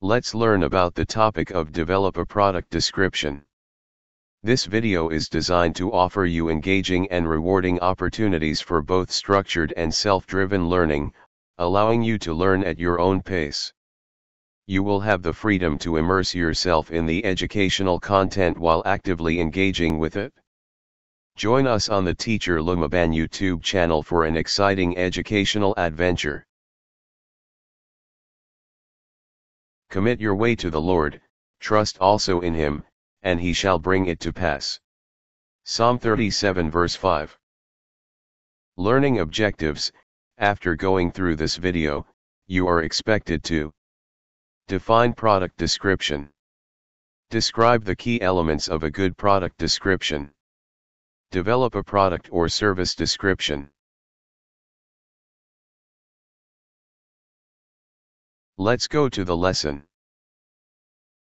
Let's learn about the topic of develop a product description. This video is designed to offer you engaging and rewarding opportunities for both structured and self-driven learning, allowing you to learn at your own pace. You will have the freedom to immerse yourself in the educational content while actively engaging with it. Join us on the Teacher Lumaban YouTube channel for an exciting educational adventure. Commit your way to the Lord, trust also in Him, and He shall bring it to pass. Psalm 37 verse 5. Learning objectives. After going through this video, you are expected to define product description. Describe the key elements of a good product description. Develop a product or service description. Let's go to the lesson.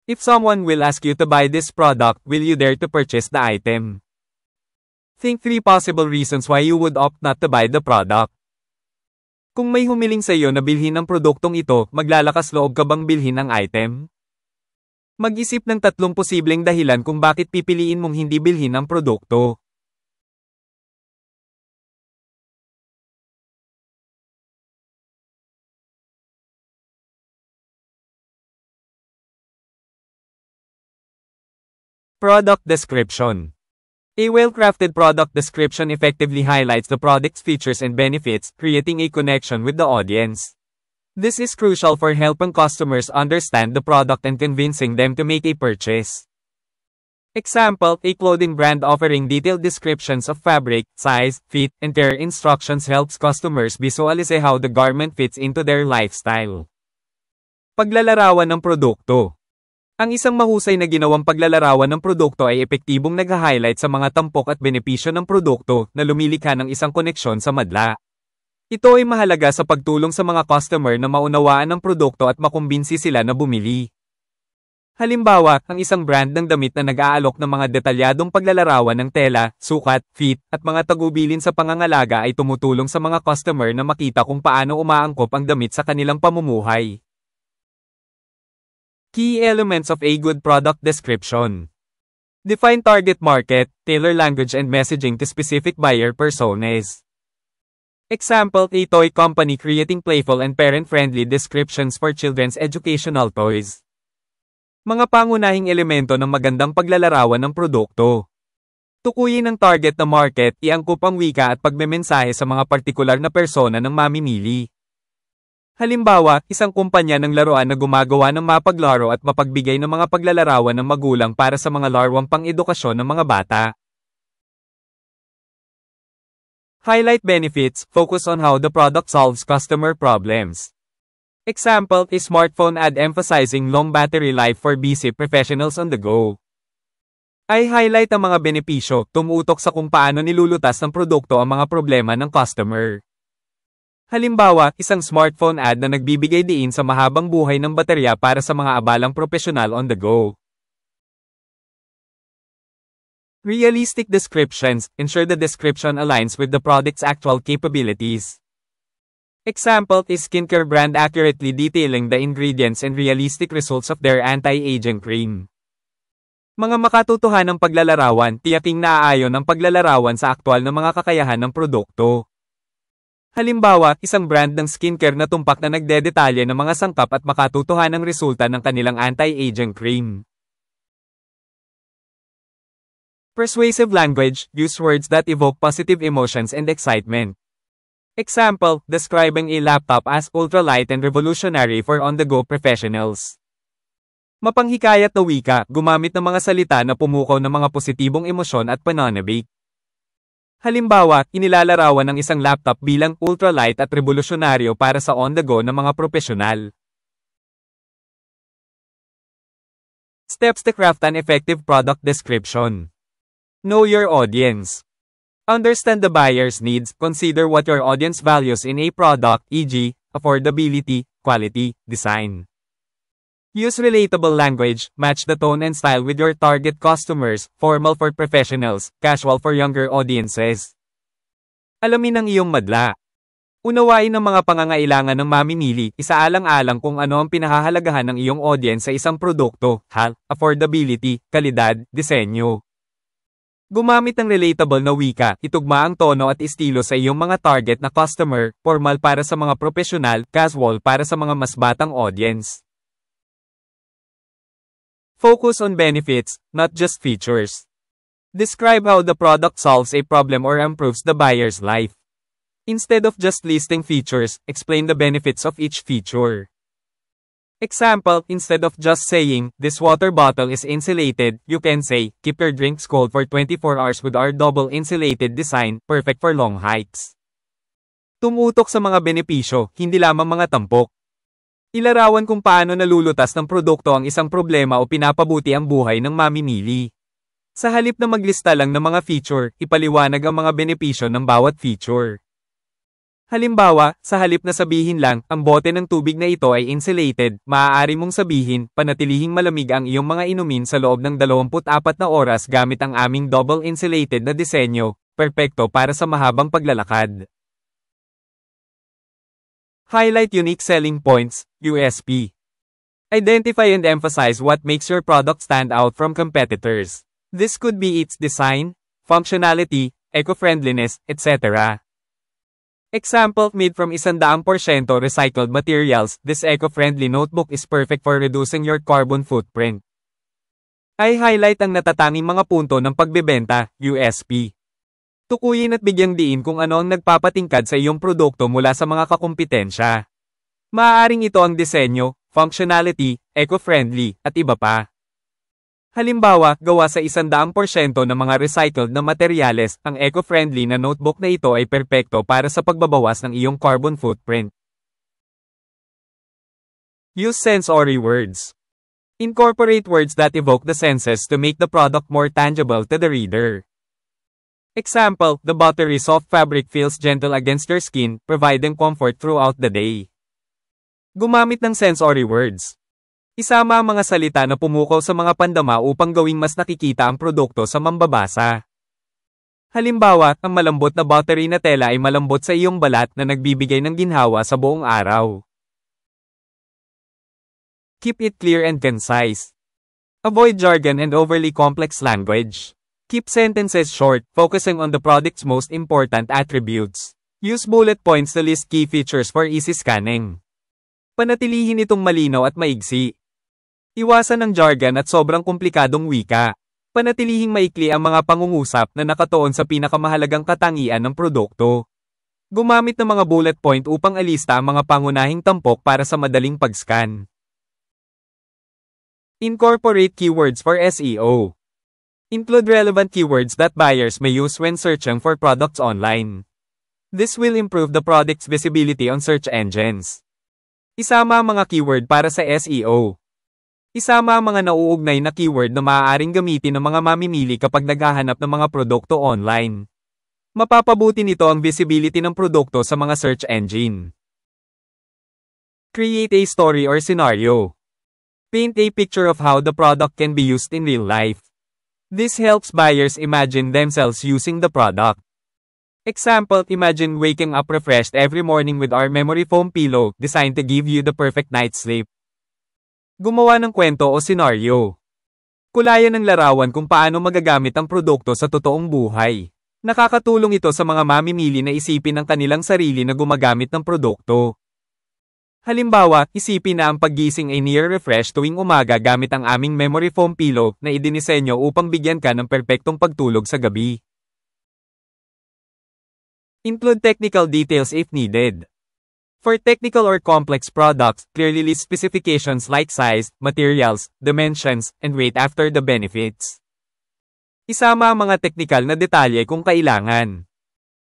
If someone will ask you to buy this product, will you dare to purchase the item? Think 3 possible reasons why you would opt not to buy the product. Kung may humiling sa iyo na bilhin ang produktong ito, maglalakas loob ka bang bilhin ang item? Mag-isip ng 3 posibleng dahilan kung bakit pipiliin mong hindi bilhin ang produkto. Product description. A well-crafted product description effectively highlights the product's features and benefits, creating a connection with the audience. This is crucial for helping customers understand the product and convincing them to make a purchase. Example, a clothing brand offering detailed descriptions of fabric, size, fit, and tear instructions helps customers visualize how the garment fits into their lifestyle. Paglalarawan ng produkto. Ang isang mahusay na ginawang paglalarawan ng produkto ay epektibong nag-highlight sa mga tampok at benepisyo ng produkto na lumilikha ng isang koneksyon sa madla. Ito ay mahalaga sa pagtulong sa mga customer na maunawaan ang produkto at makumbinsi sila na bumili. Halimbawa, ang isang brand ng damit na nag-aalok ng mga detalyadong paglalarawan ng tela, sukat, fit, at mga tagubilin sa pangangalaga ay tumutulong sa mga customer na makita kung paano umaangkop ang damit sa kanilang pamumuhay. Key elements of a good product description. Define target market, tailor language and messaging to specific buyer personas. Example, a toy company creating playful and parent-friendly descriptions for children's educational toys. Mga pangunahing elemento ng magandang paglalarawan ng produkto. Tukuyin ang target na market, iangkop ang wika at pagmemensahe sa mga partikular na persona ng mamimili. Halimbawa, isang kumpanya ng laruan na gumagawa ng mapaglaro at mapagbigay ng mga paglalarawan ng magulang para sa mga laruang pang-edukasyon ng mga bata. Highlight benefits, focus on how the product solves customer problems. Example, a smartphone ad emphasizing long battery life for busy professionals on the go. Ay highlight ang mga benepisyo, tumutok sa kung paano nilulutas ng produkto ang mga problema ng customer. Halimbawa, isang smartphone ad na nagbibigay diin sa mahabang buhay ng baterya para sa mga abalang profesional on the go. Realistic descriptions, ensure the description aligns with the product's actual capabilities. Example is skincare brand accurately detailing the ingredients and realistic results of their anti-aging cream. Mga makatotohanang paglalarawan, tiyaking naaayon ang paglalarawan sa aktwal na mga kakayahan ng produkto. Halimbawa, isang brand ng skincare na tumpak na nagdedetalye ng mga sangkap at makatotohanang resulta ng kanilang anti-aging cream. Persuasive language, use words that evoke positive emotions and excitement. Example, describing a laptop as ultralight and revolutionary for on-the-go professionals. Mapanghikayat na wika, gumamit ng mga salita na pumukaw ng mga positibong emosyon at pananabik. Halimbawa, inilalarawan ng isang laptop bilang ultralight at revolusyonaryo para sa on-the-go ng mga profesional. Steps to craft an effective product description. Know your audience. Understand the buyer's needs, consider what your audience values in a product, e.g., affordability, quality, design. Use relatable language, match the tone and style with your target customers, formal for professionals, casual for younger audiences. Alamin ang iyong madla. Unawain ang mga pangangailangan ng mamimili, isaalang-alang kung ano ang pinahahalagahan ng iyong audience sa isang produkto, affordability, kalidad, disenyo. Gumamit ng relatable na wika, itugma ang tono at estilo sa iyong mga target na customer, formal para sa mga profesional, casual para sa mga mas batang audience. Focus on benefits, not just features. Describe how the product solves a problem or improves the buyer's life. Instead of just listing features, explain the benefits of each feature. Example, instead of just saying, this water bottle is insulated, you can say, keep your drinks cold for 24 hours with our double insulated design, perfect for long hikes. Tumutok sa mga benepisyo, hindi lamang mga tampok. Ilarawan kung paano nalulutas ng produkto ang isang problema o pinapabuti ang buhay ng mamimili. Sa halip na maglista lang ng mga feature, ipaliwanag ang mga benepisyo ng bawat feature. Halimbawa, sa halip na sabihin lang, ang bote ng tubig na ito ay insulated, maaari mong sabihin, panatilihing malamig ang iyong mga inumin sa loob ng 24 na oras gamit ang aming double insulated na disenyo, perpekto para sa mahabang paglalakad. Highlight unique selling points, USP. Identify and emphasize what makes your product stand out from competitors. This could be its design, functionality, eco-friendliness, etc. Example, made from 100% recycled materials, this eco-friendly notebook is perfect for reducing your carbon footprint. Ay highlight ang natatanging mga punto ng pagbebenta, USP. Tukuyin at bigyang diin kung ano ang nagpapatingkad sa iyong produkto mula sa mga kakumpetensya. Maaaring ito ang disenyo, functionality, eco-friendly, at iba pa. Halimbawa, gawa sa 100% ng mga recycled na materyales, ang eco-friendly na notebook na ito ay perpekto para sa pagbabawas ng iyong carbon footprint. Use sensory words. Incorporate words that evoke the senses to make the product more tangible to the reader. Example, the buttery soft fabric feels gentle against your skin, providing comfort throughout the day. Gumamit ng sensory words. Isama ang mga salita na pumukaw sa mga pandama upang gawing mas nakikita ang produkto sa mambabasa. Halimbawa, ang malambot na buttery na tela ay malambot sa iyong balat na nagbibigay ng ginhawa sa buong araw. Keep it clear and concise. Avoid jargon and overly complex language. Keep sentences short, focusing on the product's most important attributes. Use bullet points to list key features for easy scanning. Panatilihin itong malinaw at maigsi. Iwasan ang jargon at sobrang komplikadong wika. Panatilihing maikli ang mga pangungusap na nakatuon sa pinakamahalagang katangian ng produkto. Gumamit ng mga bullet point upang alista ang mga pangunahing tampok para sa madaling pag-scan. Incorporate keywords for SEO. Include relevant keywords that buyers may use when searching for products online. This will improve the product's visibility on search engines. Isama ang mga keyword para sa SEO. Isama ang mga nauugnay na keyword na maaaring gamitin ng mga mamimili kapag naghahanap ng mga produkto online. Mapapabuti nito ang visibility ng produkto sa mga search engine. Create a story or scenario. Paint a picture of how the product can be used in real life. This helps buyers imagine themselves using the product. Example, imagine waking up refreshed every morning with our memory foam pillow, designed to give you the perfect night's sleep. Gumawa ng kwento o senaryo. Kulayan ng larawan kung paano magagamit ang produkto sa totoong buhay. Nakakatulong ito sa mga mamimili na isipin ang kanilang sarili na gumagamit ng produkto. Halimbawa, isipin na ang paggising ay near refresh tuwing umaga gamit ang aming memory foam pillow na idinisenyo upang bigyan ka ng perpektong pagtulog sa gabi. Include technical details if needed. For technical or complex products, clearly list specifications like size, materials, dimensions, and weight after the benefits. Isama ang mga teknikal na detalye kung kailangan.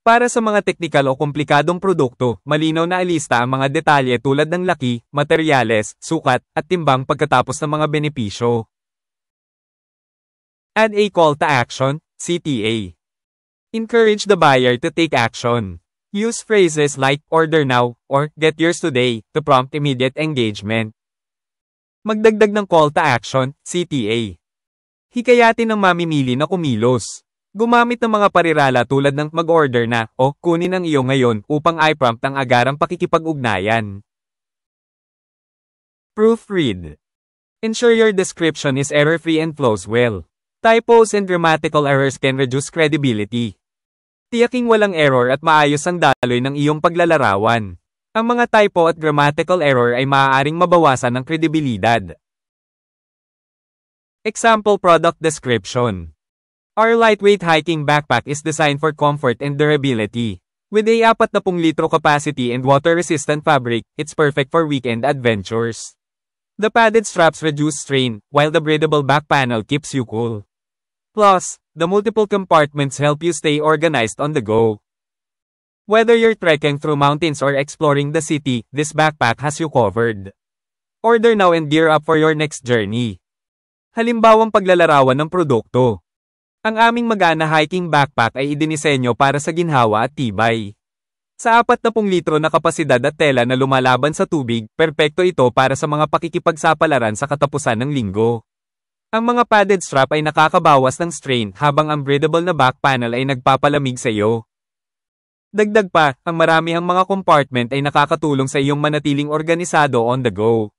Para sa mga teknikal o komplikadong produkto, malinaw na alista ang mga detalye tulad ng laki, materyales, sukat, at timbang pagkatapos ng mga benepisyo. Add a call to action, CTA. Encourage the buyer to take action. Use phrases like, order now, or, get yours today, to prompt immediate engagement. Magdagdag ng call to action, CTA. Hikayatin ng mamimili na kumilos. Gumamit ng mga parirala tulad ng mag-order na o kunin ang iyo ngayon upang i-prompt ang agarang pakikipag-ugnayan. Proofread. Ensure your description is error-free and flows well. Typos and grammatical errors can reduce credibility. Tiyaking walang error at maayos ang daloy ng iyong paglalarawan. Ang mga typo at grammatical error ay maaaring mabawasan ng kredibilidad. Example product description. Our lightweight hiking backpack is designed for comfort and durability. With a 40 litro capacity and water-resistant fabric, it's perfect for weekend adventures. The padded straps reduce strain, while the breathable back panel keeps you cool. Plus, the multiple compartments help you stay organized on the go. Whether you're trekking through mountains or exploring the city, this backpack has you covered. Order now and gear up for your next journey. Halimbawang paglalarawan ng produkto. Ang aming magana hiking backpack ay idinisenyo para sa ginhawa at tibay. Sa 40 litro na kapasidad at tela na lumalaban sa tubig, perpekto ito para sa mga pakikipagsapalaran sa katapusan ng linggo. Ang mga padded strap ay nakakabawas ng strain habang ang breathable na back panel ay nagpapalamig sa iyo. Dagdag pa, ang maramihang mga compartment ay nakakatulong sa iyong manatiling organisado on the go.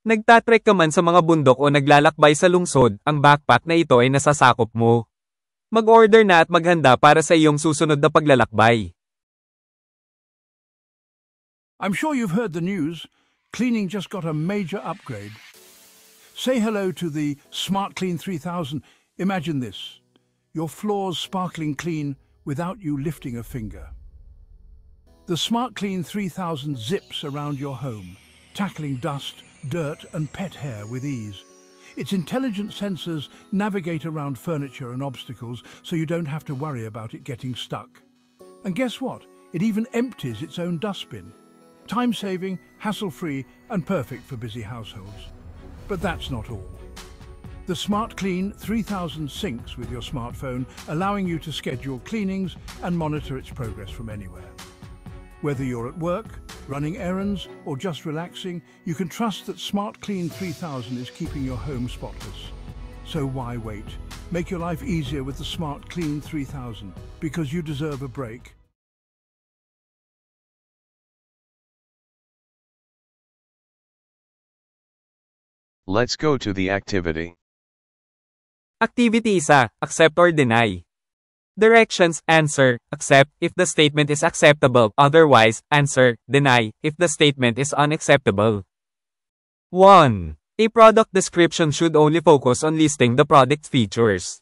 Nagtatrek ka man sa mga bundok o naglalakbay sa lungsod, ang backpack na ito ay nasasakop mo. Mag-order na at maghanda para sa iyong susunod na paglalakbay. I'm sure you've heard the news. Cleaning just got a major upgrade. Say hello to the Smart Clean 3000. Imagine this. Your floors sparkling clean without you lifting a finger. The Smart Clean 3000 zips around your home, tackling dust, dirt and pet hair with ease. Its intelligent sensors navigate around furniture and obstacles so you don't have to worry about it getting stuck. And guess what? It even empties its own dustbin. Time-saving, hassle-free and perfect for busy households. But that's not all. The Smart Clean 3000 syncs with your smartphone, allowing you to schedule cleanings and monitor its progress from anywhere. Whether you're at work, running errands, or just relaxing, you can trust that Smart Clean 3000 is keeping your home spotless. So why wait? Make your life easier with the Smart Clean 3000, because you deserve a break. Let's go to the activity. Activity 1. Accept or deny. Directions. Answer, accept, if the statement is acceptable. Otherwise, answer, deny, if the statement is unacceptable. 1. A product description should only focus on listing the product features.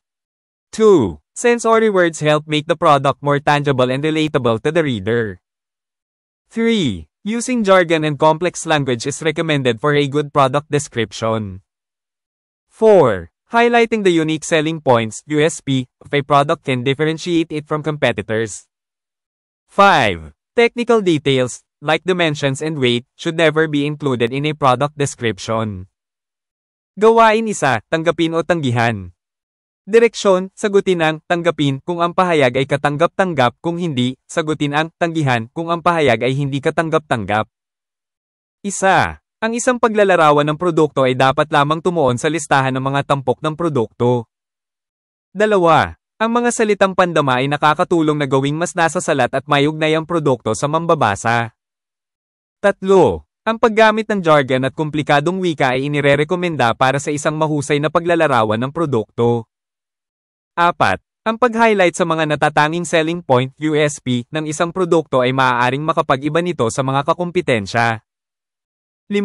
2. Sensory words help make the product more tangible and relatable to the reader. 3. Using jargon and complex language is recommended for a good product description. 4. Highlighting the unique selling points, USP, of a product can differentiate it from competitors. 5. Technical details, like dimensions and weight, should never be included in a product description. Gawain 1, tanggapin o tanggihan. Direksyon, sagutin ang tanggapin kung ang pahayag ay katanggap-tanggap, kung hindi, sagutin ang tanggihan kung ang pahayag ay hindi katanggap-tanggap. 1. Ang isang paglalarawan ng produkto ay dapat lamang tumuon sa listahan ng mga tampok ng produkto. 2. Ang mga salitang pandama ay nakakatulong na gawing mas nasasalat at mayugnay ang produkto sa mambabasa. 3. Ang paggamit ng jargon at komplikadong wika ay inirerekomenda para sa isang mahusay na paglalarawan ng produkto. 4. Ang pag-highlight sa mga natatanging selling point, USP, ng isang produkto ay maaaring makapag-iba nito sa mga kakumpetensya. 5.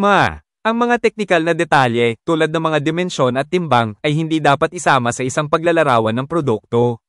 Ang mga teknikal na detalye, tulad ng mga dimensyon at timbang, ay hindi dapat isama sa isang paglalarawan ng produkto.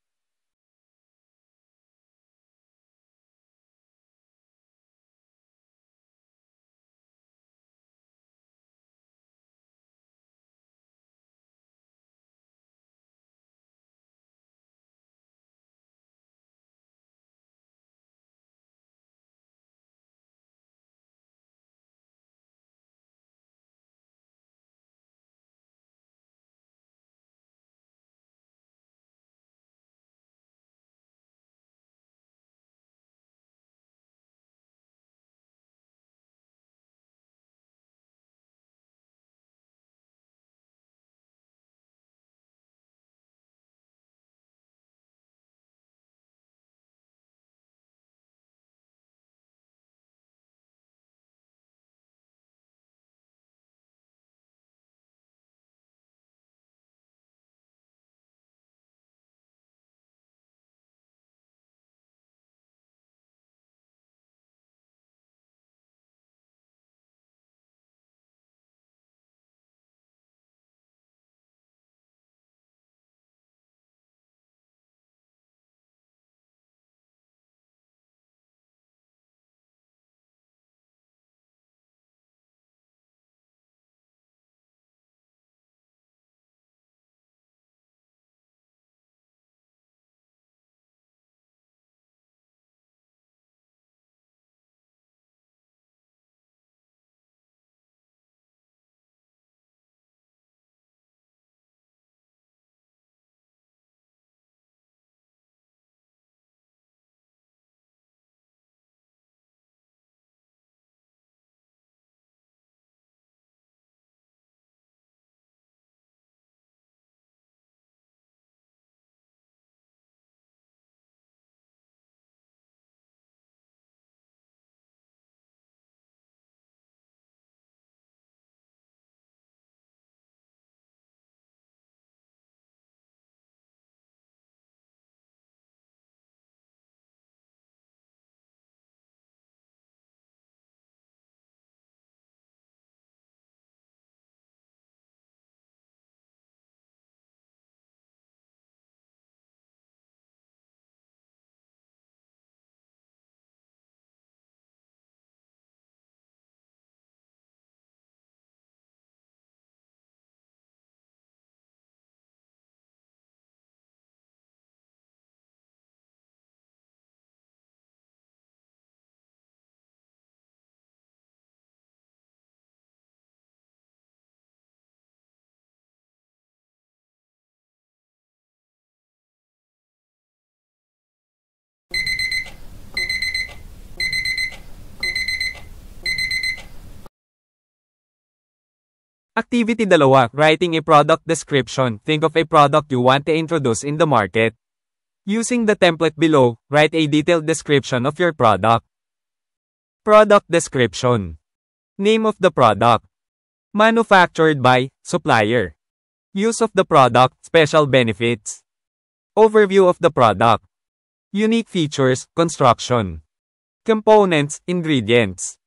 Activity 2. Writing a product description. Think of a product you want to introduce in the market. Using the template below, write a detailed description of your product. Product description. Name of the product. Manufactured by, supplier. Use of the product, special benefits. Overview of the product. Unique features, construction. Components, ingredients.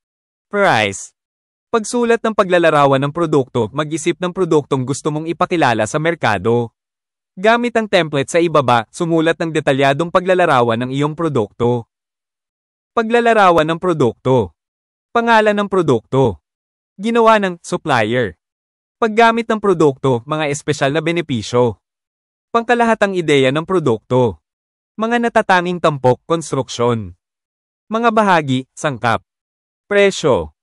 Price. Pagsulat ng paglalarawan ng produkto, mag-isip ng produktong gusto mong ipakilala sa merkado. Gamit ang template sa ibaba, sumulat ng detalyadong paglalarawan ng iyong produkto. Paglalarawan ng produkto. Pangalan ng produkto. Ginawa ng supplier. Paggamit ng produkto, mga espesyal na benepisyo. Pangkalahatang ideya ng produkto. Mga natatanging tampok, konstruksyon. Mga bahagi, sangkap. Presyo.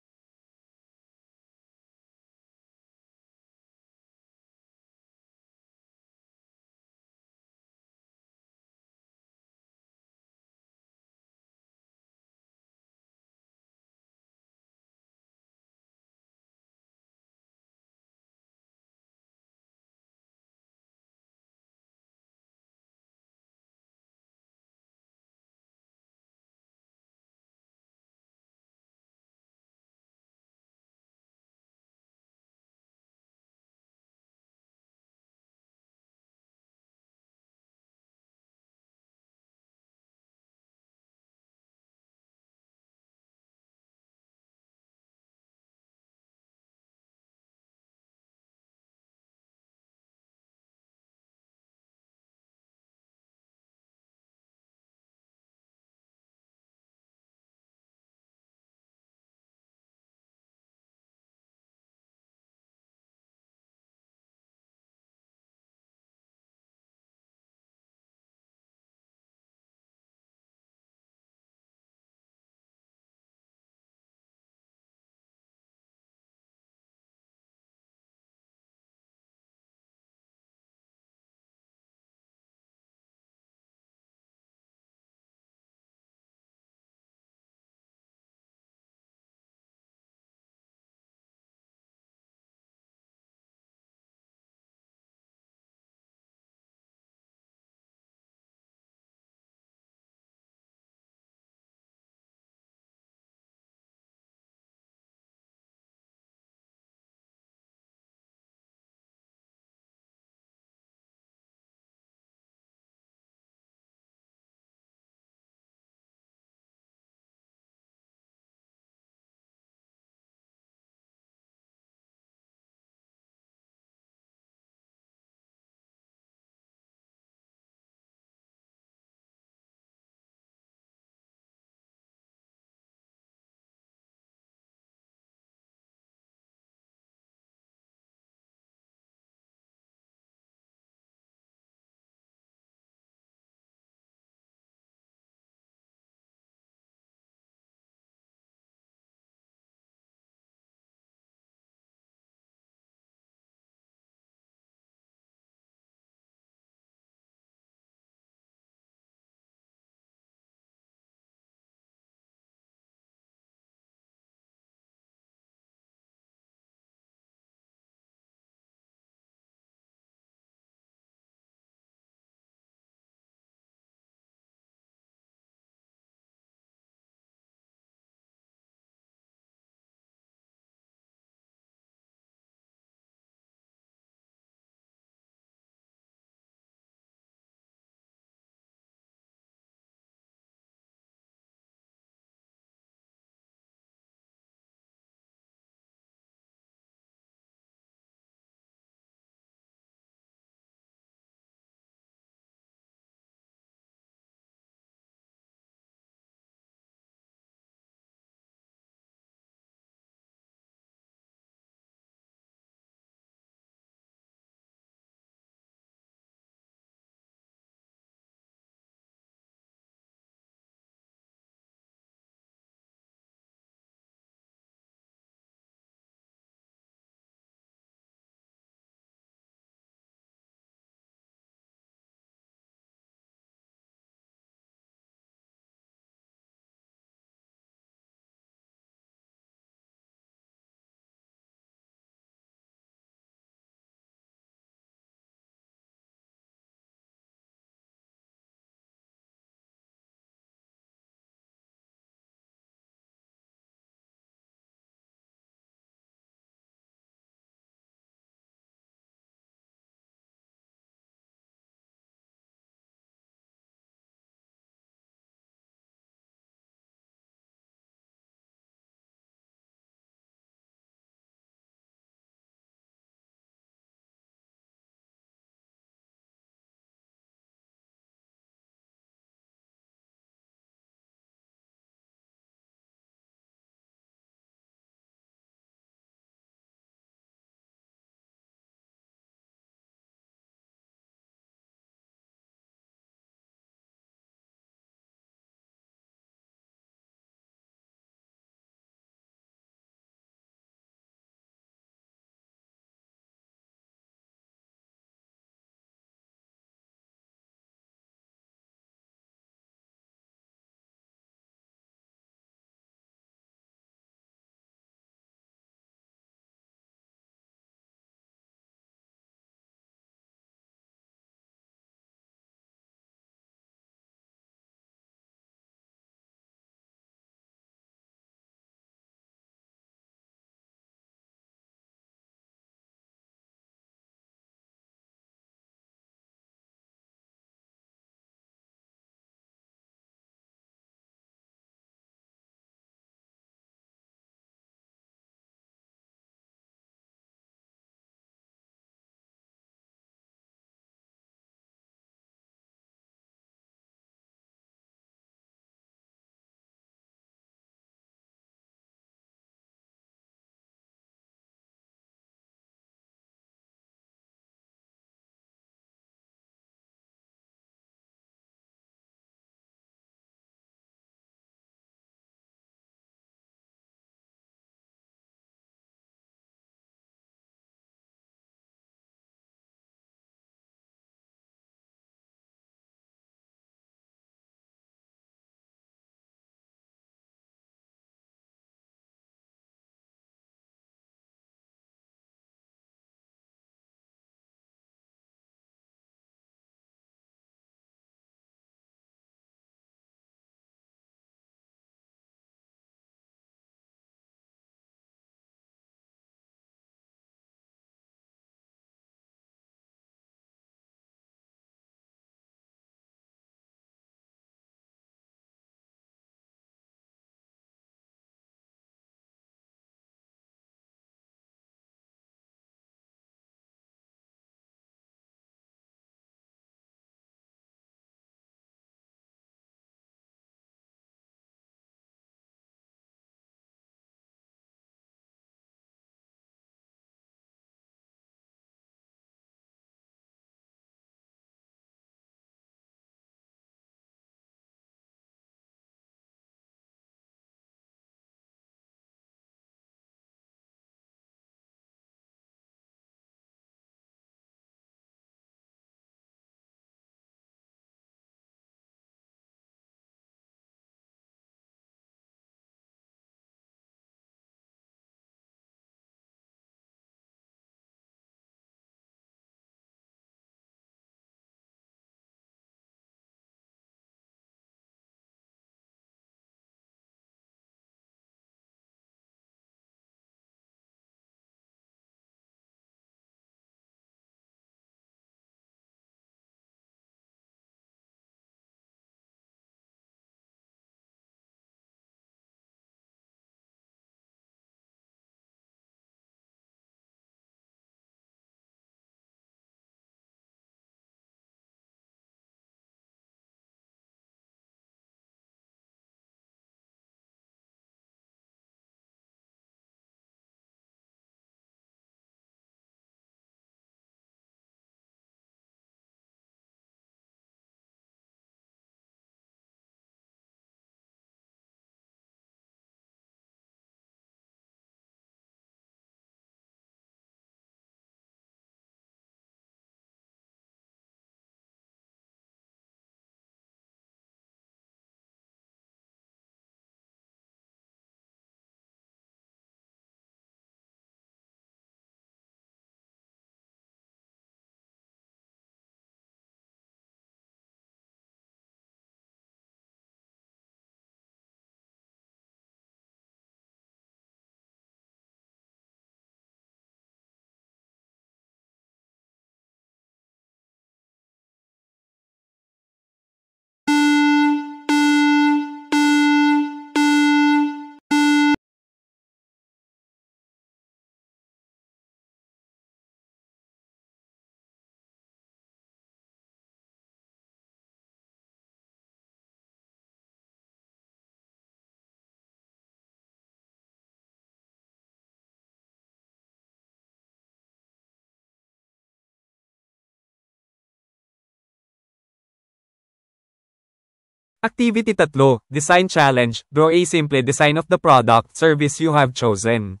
Activity 3. Design Challenge. Draw a simple design of the product service you have chosen.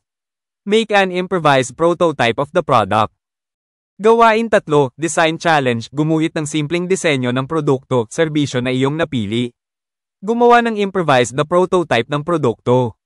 Make an improvised prototype of the product. Gawain 3. Design Challenge. Gumuhit ng simpleng disenyo ng produkto, serbisyo na iyong napili. Gumawa ng improvised na prototype ng produkto.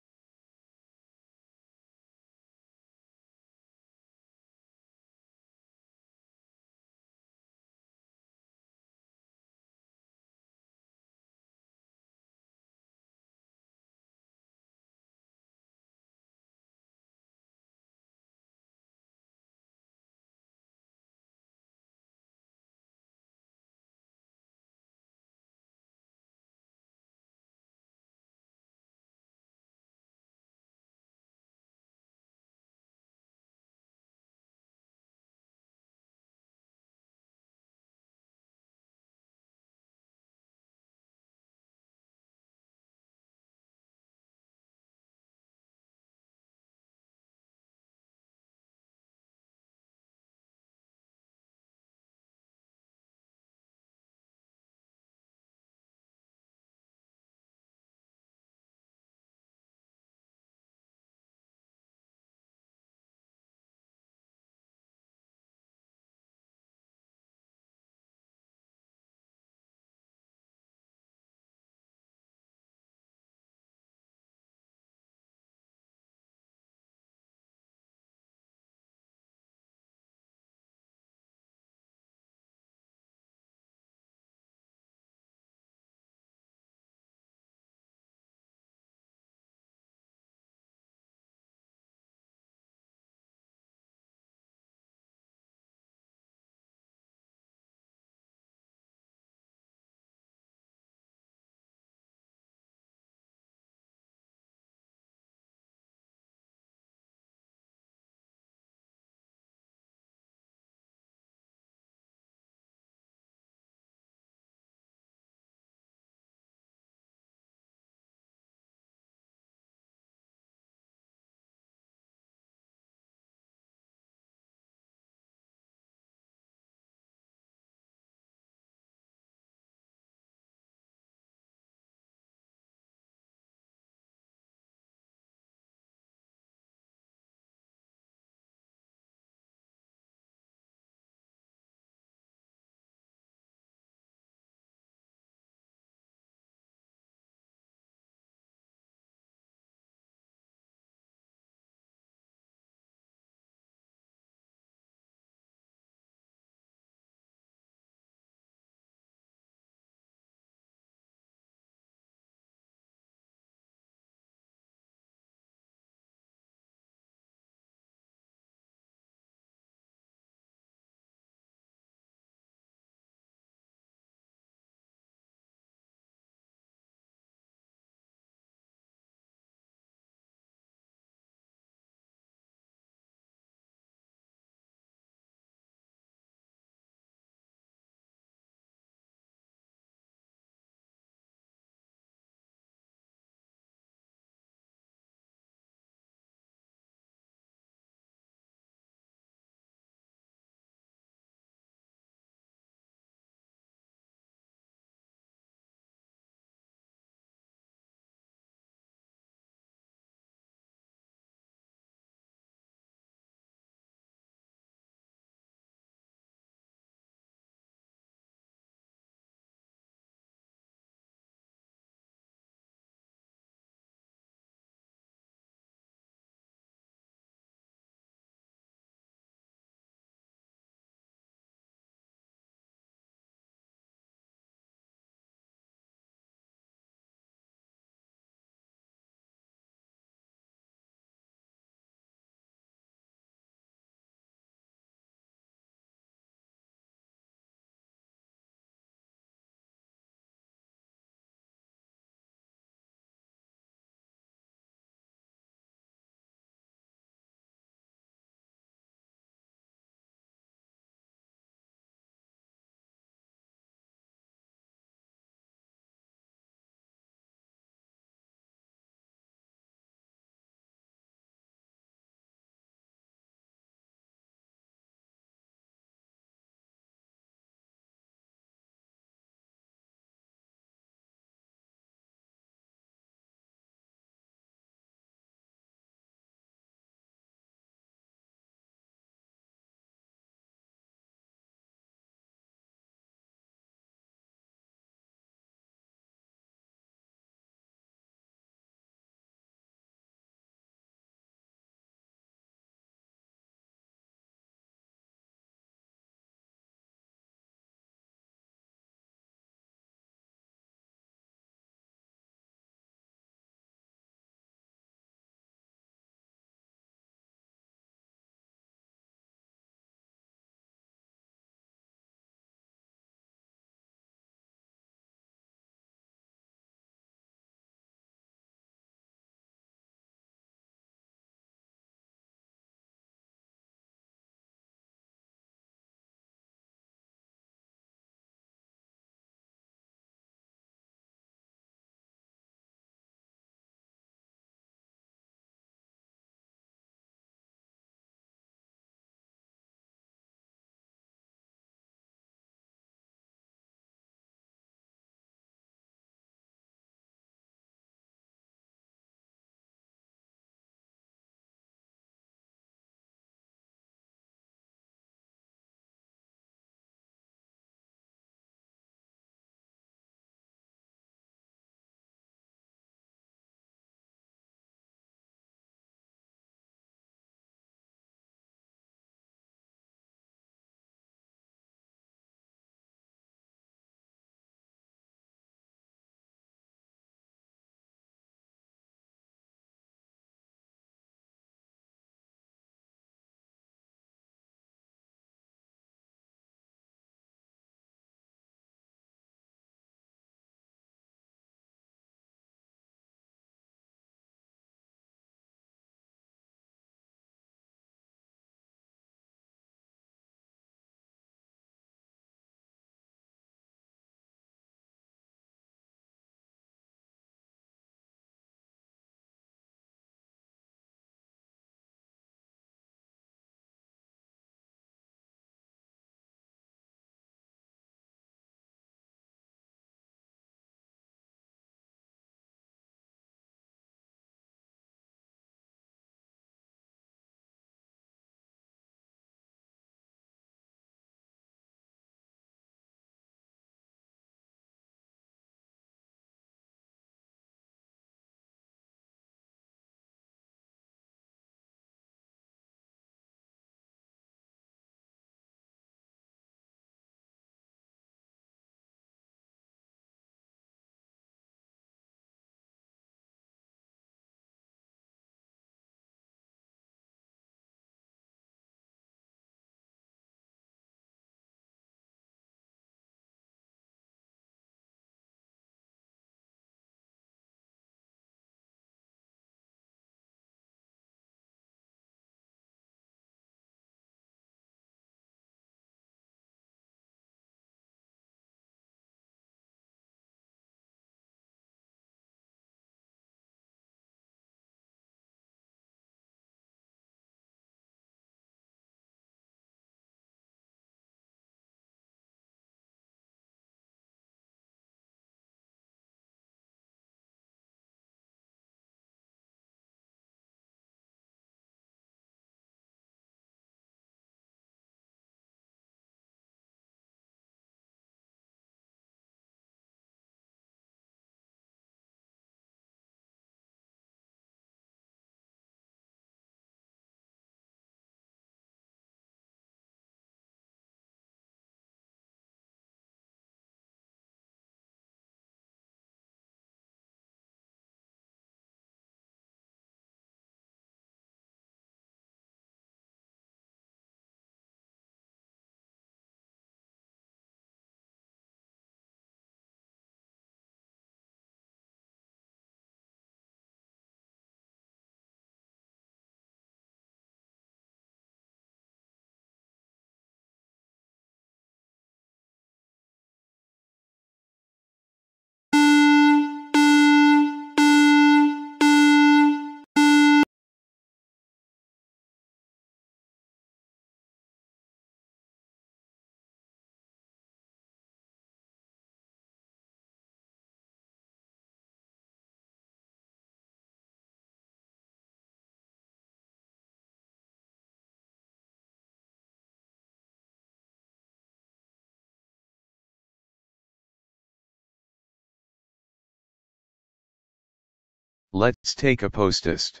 Let's take a post-it.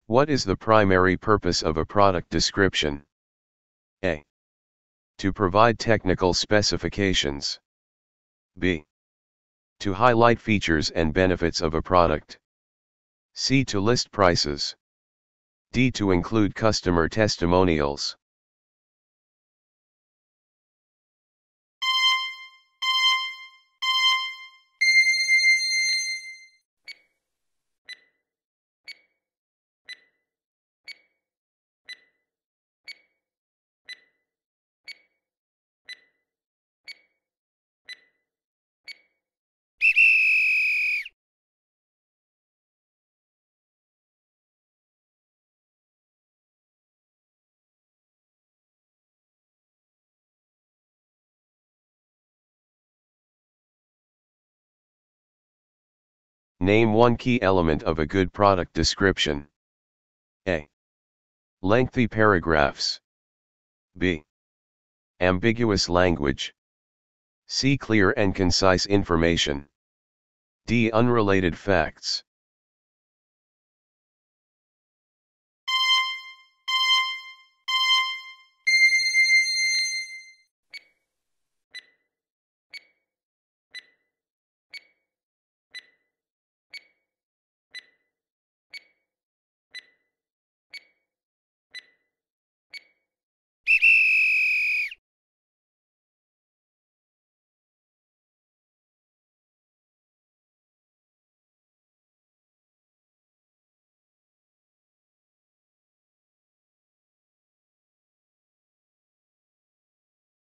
What is the primary purpose of a product description? A. To provide technical specifications. B. To highlight features and benefits of a product. C. To list prices. D. To include customer testimonials. Name one key element of a good product description. A. Lengthy paragraphs. B. Ambiguous language. C. Clear and concise information. D. Unrelated facts.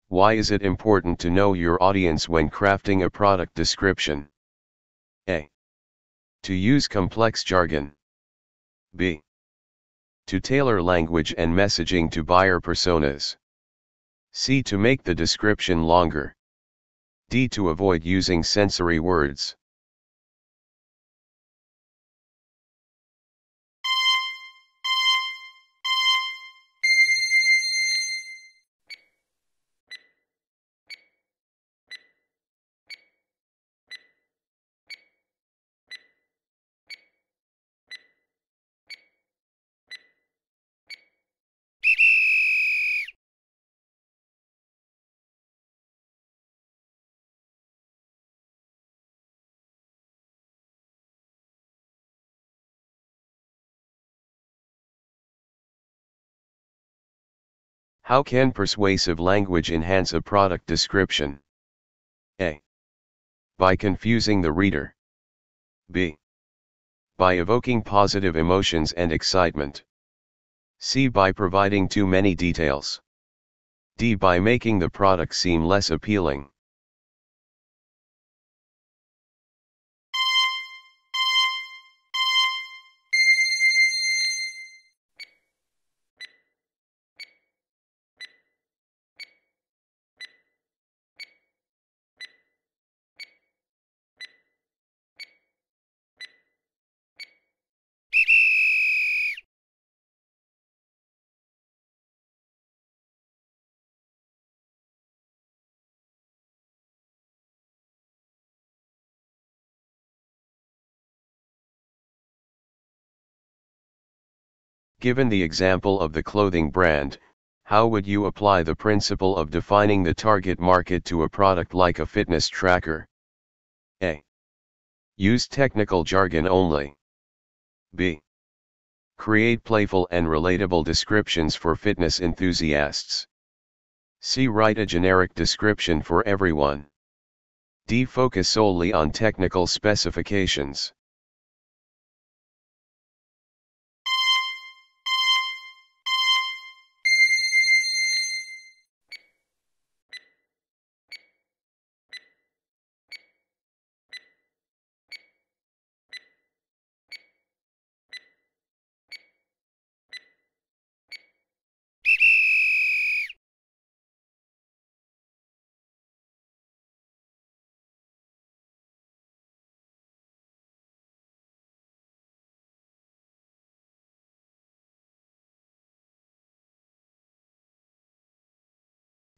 Why is it important to know your audience when crafting a product description? A. To use complex jargon. B. To tailor language and messaging to buyer personas. C. To make the description longer. D. To avoid using sensory words. How can persuasive language enhance a product description? A. By confusing the reader. B. By evoking positive emotions and excitement. C. By providing too many details. D. By making the product seem less appealing. Given the example of the clothing brand, how would you apply the principle of defining the target market to a product like a fitness tracker? A. Use technical jargon only. B. Create playful and relatable descriptions for fitness enthusiasts. C. Write a generic description for everyone. D. Focus solely on technical specifications.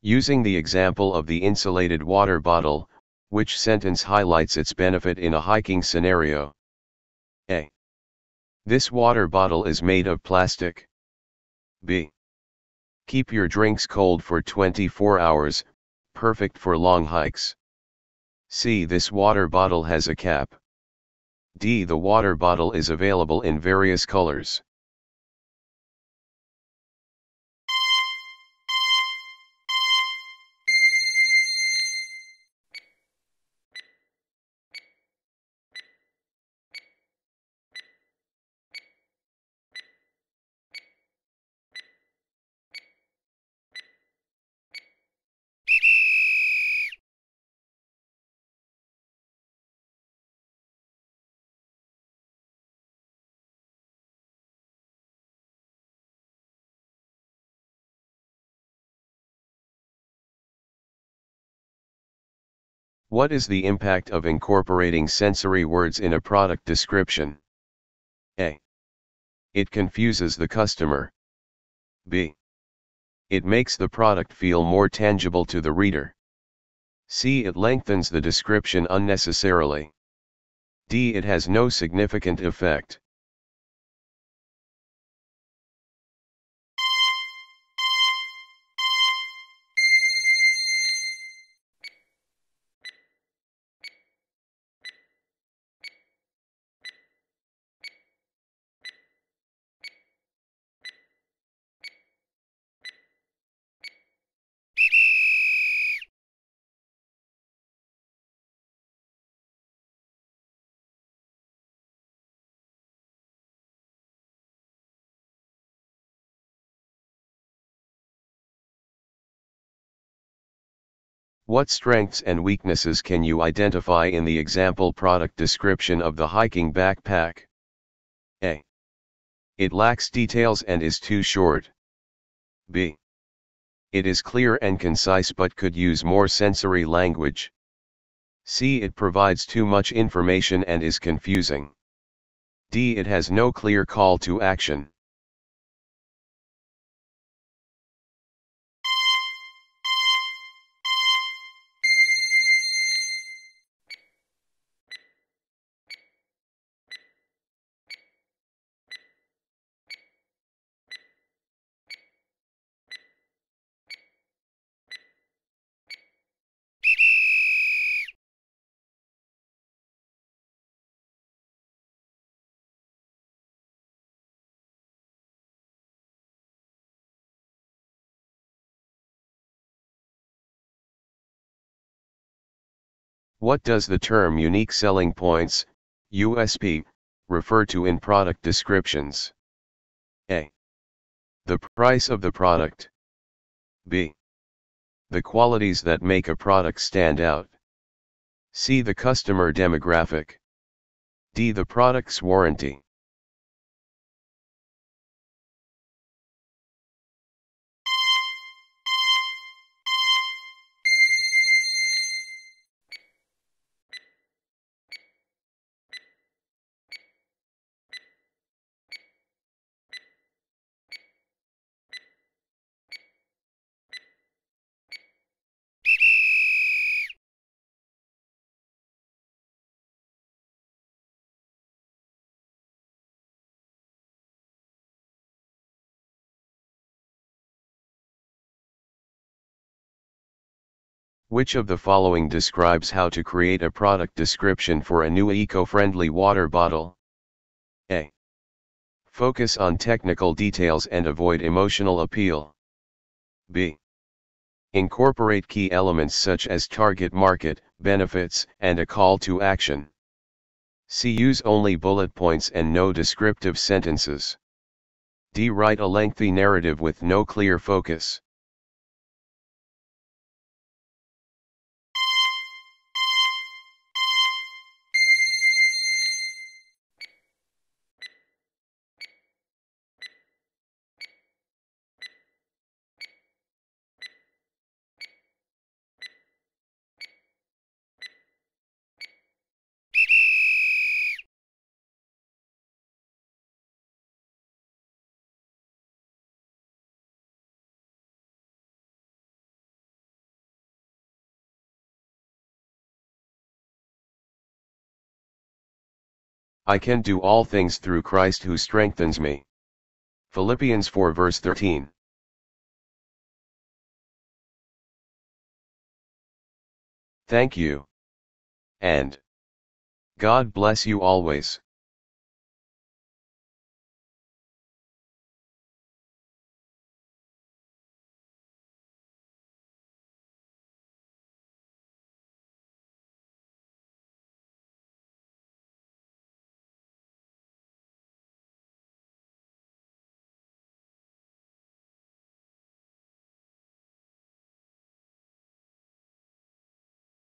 Using the example of the insulated water bottle, which sentence highlights its benefit in a hiking scenario? This water bottle is made of plastic. B. Keep your drinks cold for 24 hours, perfect for long hikes. C. This water bottle has a cap. D. The water bottle is available in various colors. What is the impact of incorporating sensory words in a product description? A. It confuses the customer. B. It makes the product feel more tangible to the reader. C. It lengthens the description unnecessarily. D. It has no significant effect. What strengths and weaknesses can you identify in the example product description of the hiking backpack? A. It lacks details and is too short. B. It is clear and concise but could use more sensory language. C. It provides too much information and is confusing. D. It has no clear call to action. What does the term unique selling points, USP, refer to in product descriptions? A. The price of the product. B. The qualities that make a product stand out. C. The customer demographic. D. The product's warranty. Which of the following describes how to create a product description for a new eco-friendly water bottle? A. Focus on technical details and avoid emotional appeal. B. Incorporate key elements such as target market, benefits, and a call to action. C. Use only bullet points and no descriptive sentences. D. Write a lengthy narrative with no clear focus. I can do all things through Christ who strengthens me. Philippians 4 verse 13. Thank you. And God bless you always.